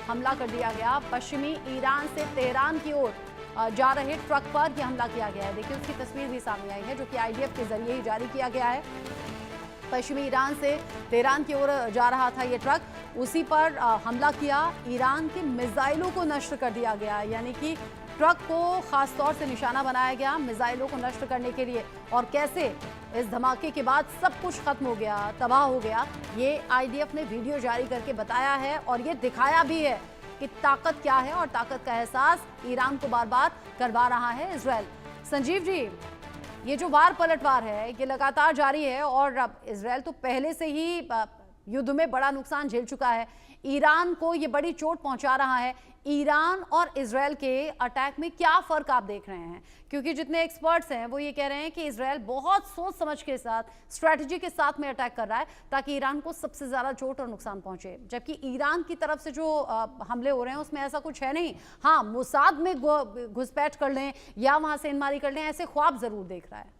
हमला कर दिया गया। पश्चिमी ईरान से तेहरान की ओर जा रहे ट्रक पर यह हमला किया गया है। देखिए उसकी तस्वीर भी सामने आई है जो कि आईडीएफ के जरिए ही जारी किया गया है। पश्चिमी ईरान से तेहरान की ओर जा रहा था ये ट्रक, उसी पर हमला किया। ईरान के मिसाइलों को नष्ट कर दिया गया, यानी कि ट्रक को खास तौर से निशाना बनाया गया मिसाइलों को नष्ट करने के लिए। और कैसे इस धमाके के बाद सब कुछ खत्म हो गया, तबाह हो गया, ये आईडीएफ ने वीडियो जारी करके बताया है और ये दिखाया भी है कि ताकत क्या है और ताकत का एहसास ईरान को बार बार करवा रहा है इजरायल। संजीव जी, ये जो वार पलटवार है ये लगातार जारी है और अब इजरायल तो पहले से ही युद्ध में बड़ा नुकसान झेल चुका है, ईरान को ये बड़ी चोट पहुंचा रहा है। ईरान और इजरायल के अटैक में क्या फर्क आप देख रहे हैं? क्योंकि जितने एक्सपर्ट्स हैं वो ये कह रहे हैं कि इजरायल बहुत सोच समझ के साथ, स्ट्रेटजी के साथ में अटैक कर रहा है ताकि ईरान को सबसे ज्यादा चोट और नुकसान पहुंचे, जबकि ईरान की तरफ से जो हमले हो रहे हैं उसमें ऐसा कुछ है नहीं। हाँ, मोसाद में घुसपैठ कर लें या वहां से इनमारी कर लें, ऐसे ख्वाब जरूर देख रहा है।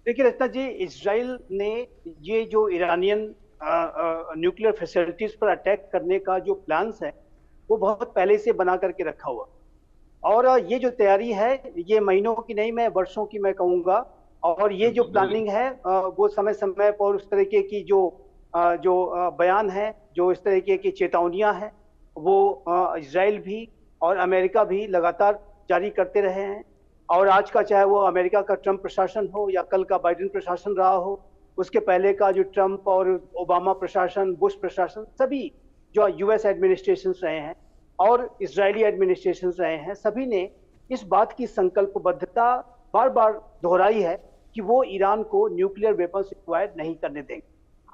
देखिए रत्ना जी, इजराइल ने ये जो ईरानियन न्यूक्लियर फैसिलिटीज पर अटैक करने का जो प्लान्स है वो बहुत पहले से बना करके रखा हुआ, और ये जो तैयारी है ये महीनों की नहीं, मैं वर्षों की मैं कहूँगा। और ये जो प्लानिंग है वो समय समय पर उस तरीके की जो बयान है, जो इस तरीके की चेतावनियां हैं, वो इजराइल भी और अमेरिका भी लगातार जारी करते रहे हैं। और आज का चाहे वो अमेरिका का ट्रंप प्रशासन हो या कल का बाइडेन प्रशासन रहा हो, उसके पहले का जो ट्रंप और ओबामा प्रशासन, बुश प्रशासन, सभी जो यूएस एडमिनिस्ट्रेशन रहे हैं और इजरायली एडमिनिस्ट्रेशन रहे हैं, सभी ने इस बात की संकल्पबद्धता बार बार दोहराई है कि वो ईरान को न्यूक्लियर वेपन्स एक्वायर नहीं करने देंगे।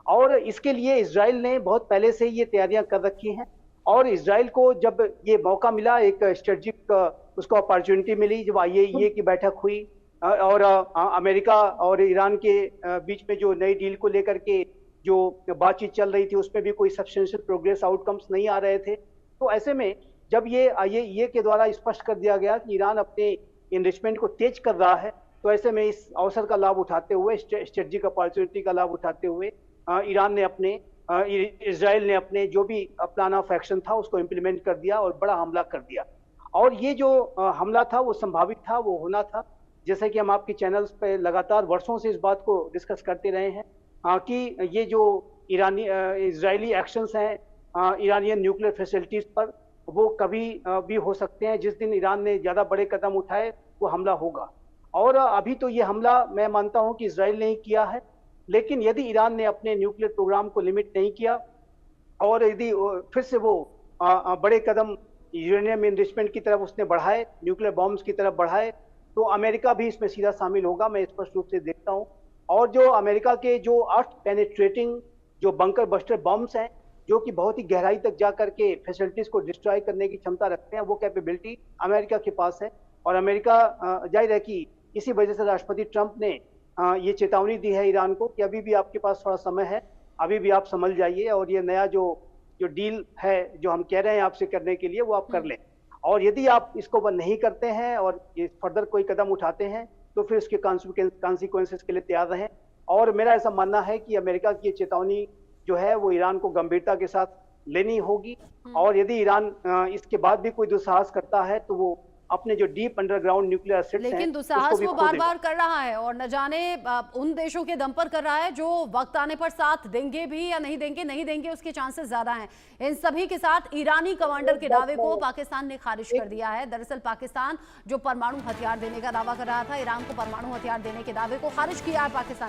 और इसके लिए इजराइल ने बहुत पहले से ये तैयारियां कर रखी हैं। और इजराइल को जब ये मौका मिला, एक स्ट्रेटेजिक उसको अपॉर्चुनिटी मिली, जब आईएईए की बैठक हुई और अमेरिका और ईरान के बीच में जो नई डील को लेकर के जो बातचीत चल रही थी उसमें भी कोई सब्सटेंशियल प्रोग्रेस आउटकम्स नहीं आ रहे थे, तो ऐसे में जब ये आईएईए के द्वारा स्पष्ट कर दिया गया कि ईरान अपने इन्रिचमेंट को तेज कर रहा है, तो ऐसे में इस अवसर का लाभ उठाते हुए, स्ट्रेटेजिक अपॉर्चुनिटी का लाभ उठाते हुए ईरान ने अपने इजराइल ने अपने जो भी प्लान ऑफ एक्शन था उसको इम्प्लीमेंट कर दिया और बड़ा हमला कर दिया। और ये जो हमला था वो संभावित था, वो होना था। जैसे कि हम आपके चैनल्स पे लगातार वर्षों से इस बात को डिस्कस करते रहे हैं कि ये जो इजरायली एक्शंस हैं ईरानियन न्यूक्लियर फैसिलिटीज पर, वो कभी भी हो सकते हैं। जिस दिन ईरान ने ज़्यादा बड़े कदम उठाए वो हमला होगा। और अभी तो ये हमला मैं मानता हूँ कि इजराइल ने ही किया है, लेकिन यदि ईरान ने अपने न्यूक्लियर प्रोग्राम को लिमिट नहीं किया और यदि फिर से वो बड़े कदम यूरेनियम इनरिचमेंट की तरफ उसने बढ़ाए, न्यूक्लियर बॉम्ब्स की तरफ बढ़ाए, तो अमेरिका भी इसमें सीधा शामिल होगा, मैं स्पष्ट रूप से देखता हूं। और जो अमेरिका के जो अर्थ पेनिट्रेटिंग जो बंकर बस्टर बॉम्ब्स हैं, जो कि बहुत ही गहराई तक जा करके फैसिलिटीज को डिस्ट्रॉय करने की क्षमता रखते हैं, वो कैपेबिलिटी अमेरिका के पास है। और अमेरिका जाहिर है कि इसी वजह से राष्ट्रपति ट्रंप ने ये चेतावनी दी है ईरान को कि अभी भी आपके पास थोड़ा समय है, अभी भी आप संभल जाइए और ये नया जो डील है जो हम कह रहे हैं आपसे करने के लिए, वो आप कर लें। और यदि आप इसको वो नहीं करते हैं और ये फर्दर कोई कदम उठाते हैं तो फिर उसके कॉन्सिक्वेंसेस के लिए तैयार रहें। और मेरा ऐसा मानना है कि अमेरिका की ये चेतावनी जो है वो ईरान को गंभीरता के साथ लेनी होगी। और यदि ईरान इसके बाद भी कोई दुस्साहस करता है तो वो अपने जो डीप अंडरग्राउंड न्यूक्लियर एसेट्स हैं, लेकिन दुस्साहस वो बार बार कर रहा है और न जाने उन देशों के दम पर कर रहा है जो वक्त आने पर साथ देंगे भी या नहीं देंगे उसके चांसेस ज्यादा हैं। इन सभी के साथ ईरानी कमांडर के दावे को पाकिस्तान ने खारिज कर दिया है। दरअसल पाकिस्तान जो परमाणु हथियार देने का दावा कर रहा था, ईरान को परमाणु हथियार देने के दावे को खारिज किया है पाकिस्तान ने।